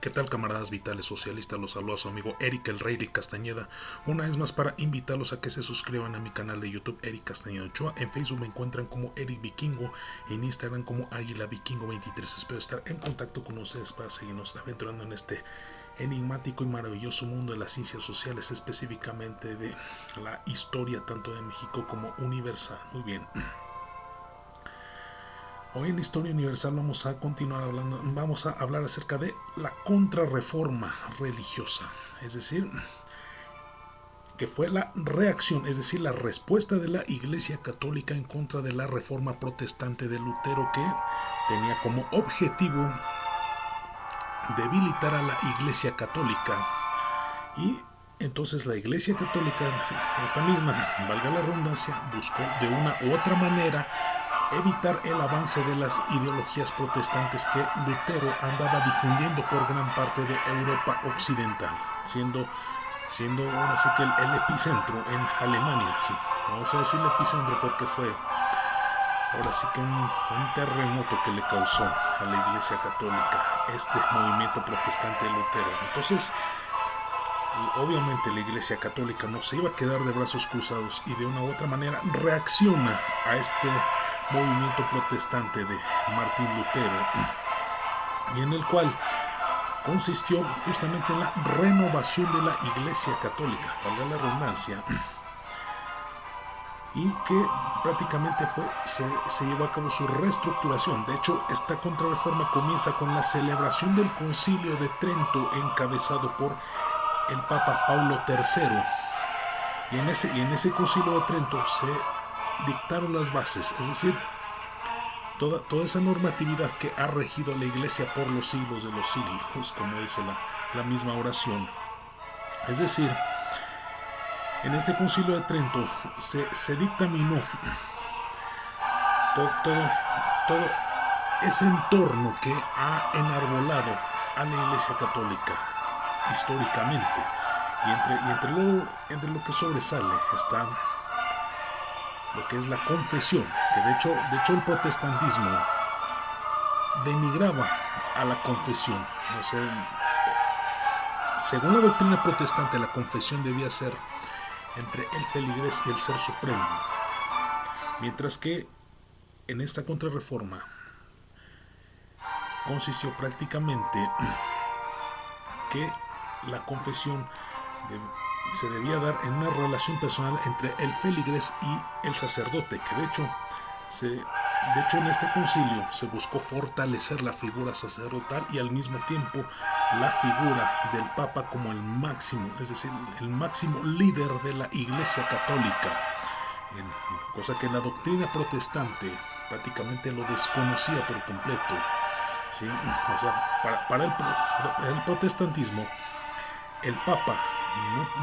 ¿Qué tal, camaradas vitales socialistas? Los saluda su amigo Eric el Rey Castañeda, una vez más para invitarlos a que se suscriban a mi canal de YouTube Eric Castañeda Ochoa. En Facebook me encuentran como Eric Vikingo, en Instagram como Águila Vikingo 23. Espero estar en contacto con ustedes para seguirnos aventurando en este enigmático y maravilloso mundo de las ciencias sociales, específicamente de la historia tanto de México como universal. Muy bien. Hoy en la Historia Universal vamos a continuar hablando, vamos a hablar acerca de la contrarreforma religiosa, es decir, que fue la reacción, es decir, la respuesta de la Iglesia Católica en contra de la reforma protestante de Lutero, que tenía como objetivo debilitar a la Iglesia Católica. Y entonces la Iglesia Católica, esta misma, valga la redundancia, buscó de una u otra manera evitar el avance de las ideologías protestantes que Lutero andaba difundiendo por gran parte de Europa occidental, siendo ahora sí que el epicentro en Alemania. Sí. Vamos a decir el epicentro porque fue ahora sí que un terremoto que le causó a la Iglesia Católica este movimiento protestante de Lutero. Entonces, obviamente la Iglesia Católica no se iba a quedar de brazos cruzados y de una u otra manera reacciona a este movimiento protestante de Martín Lutero, y en el cual consistió justamente en la renovación de la Iglesia Católica, valga la redundancia, y que prácticamente se llevó a cabo su reestructuración. De hecho, esta contrarreforma comienza con la celebración del Concilio de Trento, encabezado por el Papa Paulo III, y en ese Concilio de Trento se dictaron las bases, es decir, toda esa normatividad que ha regido a la Iglesia por los siglos de los siglos, como dice la misma oración. Es decir, en este Concilio de Trento se dictaminó todo ese entorno que ha enarbolado a la Iglesia Católica históricamente, y entre lo que sobresale está lo que es la confesión, que de hecho el protestantismo denigraba a la confesión. O sea, según la doctrina protestante, la confesión debía ser entre el feligres y el ser supremo, mientras que en esta contrarreforma consistió prácticamente que la confesión se debía dar en una relación personal entre el feligres y el sacerdote, que de hecho en este concilio se buscó fortalecer la figura sacerdotal y al mismo tiempo la figura del Papa como el máximo, es decir, el máximo líder de la Iglesia Católica, cosa que la doctrina protestante prácticamente lo desconocía por completo. ¿Sí? O sea, para el protestantismo, el Papa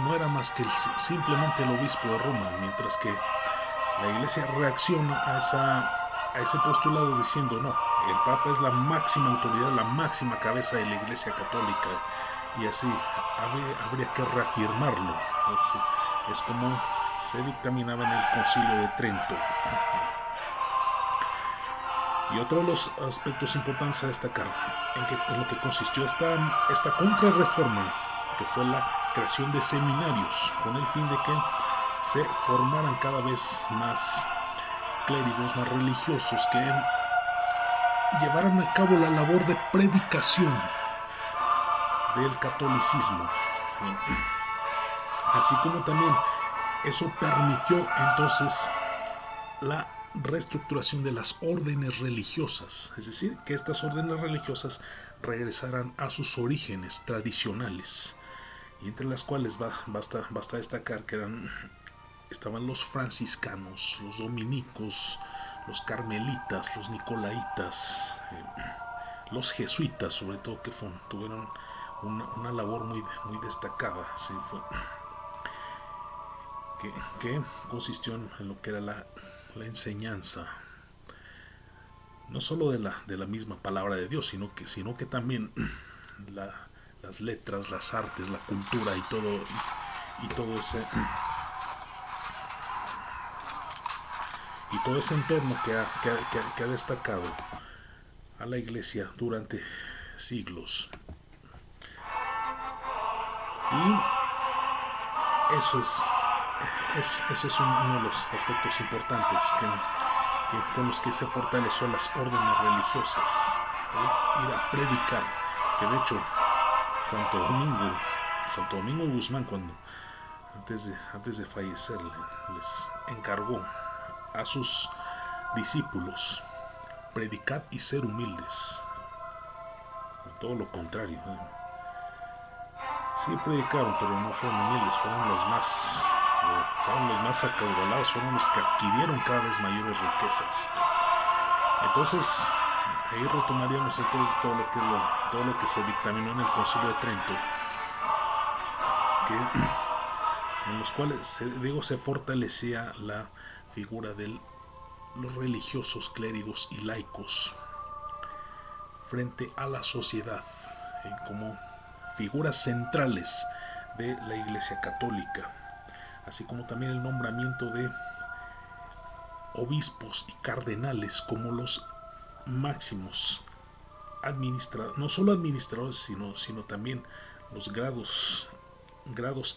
no era más que simplemente el obispo de Roma, mientras que la Iglesia reacciona a ese postulado diciendo: no, el Papa es la máxima autoridad, la máxima cabeza de la Iglesia Católica, y así habría que reafirmarlo. Es como se dictaminaba en el Concilio de Trento. Y otro de los aspectos importantes a destacar en lo que consistió esta contrarreforma, que fue la creación de seminarios, con el fin de que se formaran cada vez más clérigos, más religiosos, que llevaran a cabo la labor de predicación del catolicismo. Así como también eso permitió entonces la reestructuración de las órdenes religiosas, es decir, que estas órdenes religiosas regresaran a sus orígenes tradicionales, y entre las cuales basta destacar que estaban los franciscanos, los dominicos, los carmelitas, los nicolaitas, los jesuitas, sobre todo, que tuvieron una labor muy destacada. ¿Sí? Que consistió en lo que era la enseñanza, no solo de la misma palabra de Dios, sino que también las letras, las artes, la cultura y todo ese entorno que ha destacado a la Iglesia durante siglos. Y eso es uno de los aspectos importantes con los que se fortaleció las órdenes religiosas, ir a predicar, que de hecho Santo Domingo Guzmán, cuando antes de fallecer, les encargó a sus discípulos predicar y ser humildes. Todo lo contrario, sí predicaron, pero no fueron humildes, fueron los más acaudalados, fueron los que adquirieron cada vez mayores riquezas. Entonces ahí retomaríamos entonces todo lo que se dictaminó en el Concilio de Trento, en los cuales se fortalecía la figura de los religiosos, clérigos y laicos frente a la sociedad, como figuras centrales de la Iglesia Católica, así como también el nombramiento de obispos y cardenales como los máximos no solo administradores, sino también los grados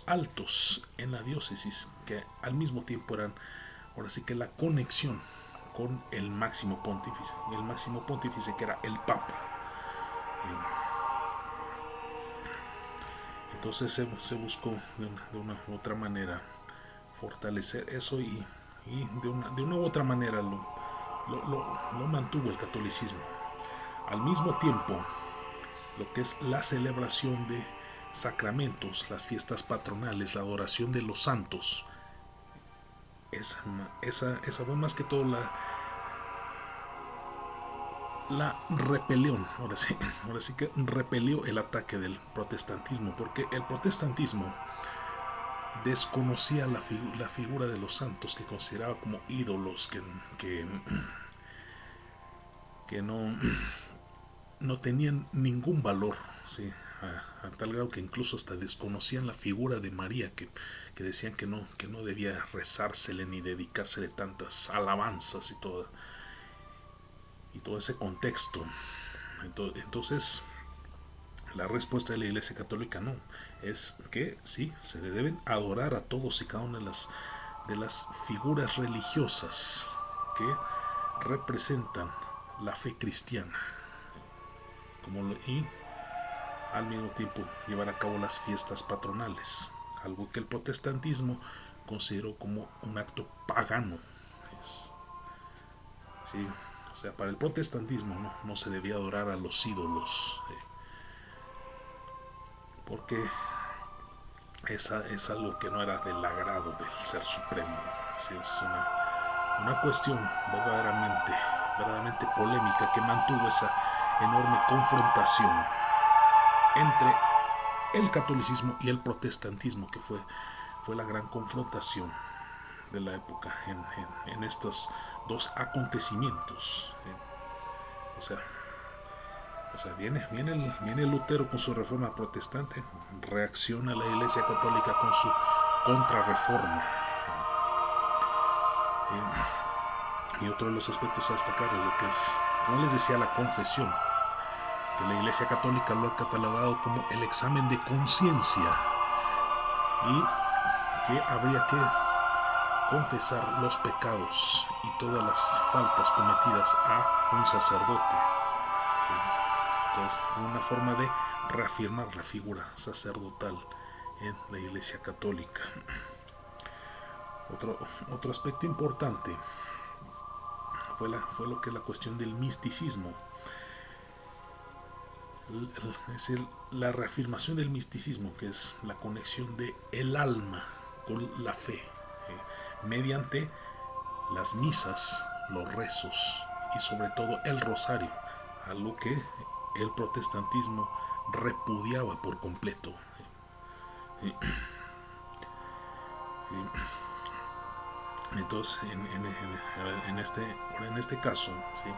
altos en la diócesis, que al mismo tiempo eran, ahora sí que la conexión con el máximo pontífice que era el Papa. Entonces se buscó de una u otra manera fortalecer eso, y de una u otra manera lo mantuvo el catolicismo. Al mismo tiempo, lo que es la celebración de sacramentos, las fiestas patronales, la adoración de los santos, esa fue más que todo la rebelión. Ahora sí que repelió el ataque del protestantismo, porque el protestantismo desconocía la figura de los santos, que consideraba como ídolos que no tenían ningún valor, ¿sí? A tal grado que incluso hasta desconocían la figura de María, que decían que no debía rezársele ni dedicársele tantas alabanzas y todo ese contexto. Entonces la respuesta de la Iglesia Católica no, es que sí, se le deben adorar a todos y cada una de las figuras religiosas que representan la fe cristiana, y al mismo tiempo llevar a cabo las fiestas patronales, algo que el protestantismo consideró como un acto pagano. Sí, o sea, para el protestantismo no se debía adorar a los ídolos, porque es algo que no era del agrado del Ser Supremo. Sí, es una cuestión verdaderamente polémica, que mantuvo esa enorme confrontación entre el catolicismo y el protestantismo, que fue la gran confrontación de la época en estos dos acontecimientos. O sea, viene Lutero con su reforma protestante, reacciona la Iglesia Católica con su contrarreforma. Y otro de los aspectos a destacar es lo que es, como les decía, la confesión, que la Iglesia Católica lo ha catalogado como el examen de conciencia, y que habría que confesar los pecados y todas las faltas cometidas a un sacerdote. ¿Sí? Entonces, una forma de reafirmar la figura sacerdotal en la Iglesia Católica. Otro aspecto importante fue lo que es la cuestión del misticismo. Es decir, la reafirmación del misticismo, que es la conexión de el alma con la fe, mediante las misas, los rezos y sobre todo el rosario, algo que el protestantismo repudiaba por completo. Entonces, en este caso, ¿sí?,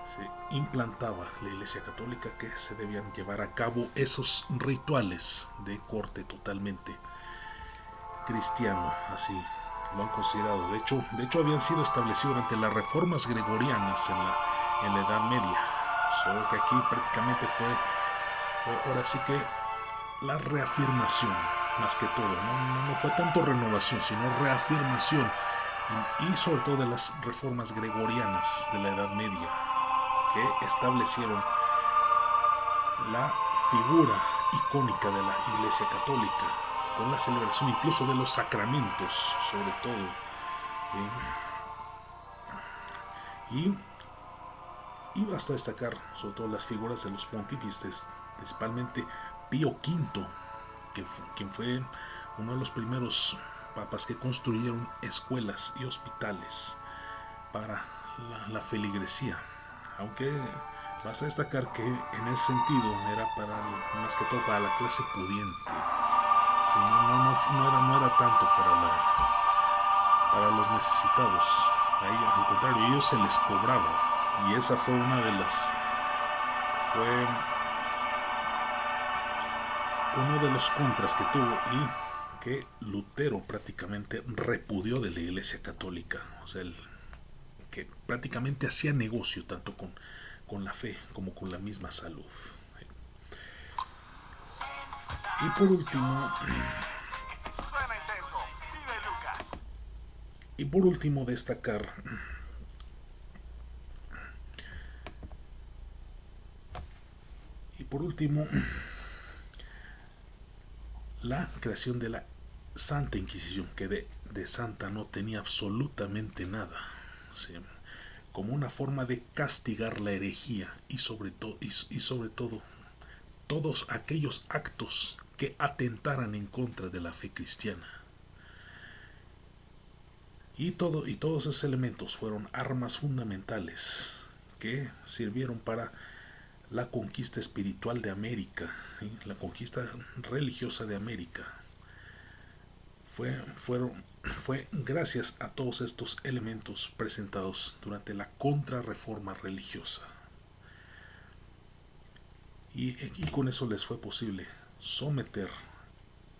se implantaba la Iglesia Católica que se debían llevar a cabo esos rituales de corte totalmente cristiano, así lo han considerado. De hecho habían sido establecidos durante las reformas gregorianas en la Edad Media, solo que aquí prácticamente fue ahora sí que la reafirmación, más que todo. No fue tanto renovación, sino reafirmación, y sobre todo de las reformas gregorianas de la Edad Media, que establecieron la figura icónica de la Iglesia Católica, con la celebración incluso de los sacramentos, sobre todo. Y basta destacar sobre todo las figuras de los pontífices, principalmente Pío V, quien fue uno de los primeros papas que construyeron escuelas y hospitales para la feligresía, aunque basta destacar que en ese sentido era más que todo para la clase pudiente. Sí, no era tanto para los necesitados. Ahí, al contrario, a ellos se les cobraba, y esa fue uno de los contras que tuvo, y que Lutero prácticamente repudió de la Iglesia Católica. O sea, que prácticamente hacía negocio tanto con la fe como con la misma salud. Y por último, destacar la creación de la Santa Inquisición, que de santa no tenía absolutamente nada. ¿Sí? Como una forma de castigar la herejía y sobre todo todos aquellos actos que atentaran en contra de la fe cristiana. Y todos esos elementos fueron armas fundamentales que sirvieron para la conquista espiritual de América, ¿sí? La conquista religiosa de América. Fue gracias a todos estos elementos presentados durante la contrarreforma religiosa. Y con eso les fue posible someter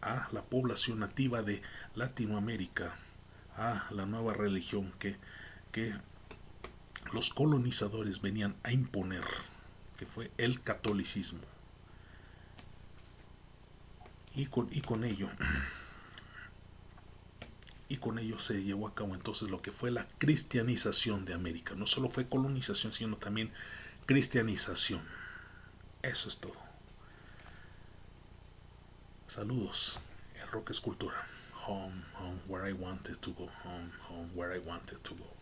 a la población nativa de Latinoamérica a la nueva religión que los colonizadores venían a imponer, que fue el catolicismo. Y con ello se llevó a cabo entonces lo que fue la cristianización de América. No solo fue colonización, sino también cristianización. Eso es todo. Saludos. El rock es cultura. Home, home, where I wanted to go. Home, home, where I wanted to go.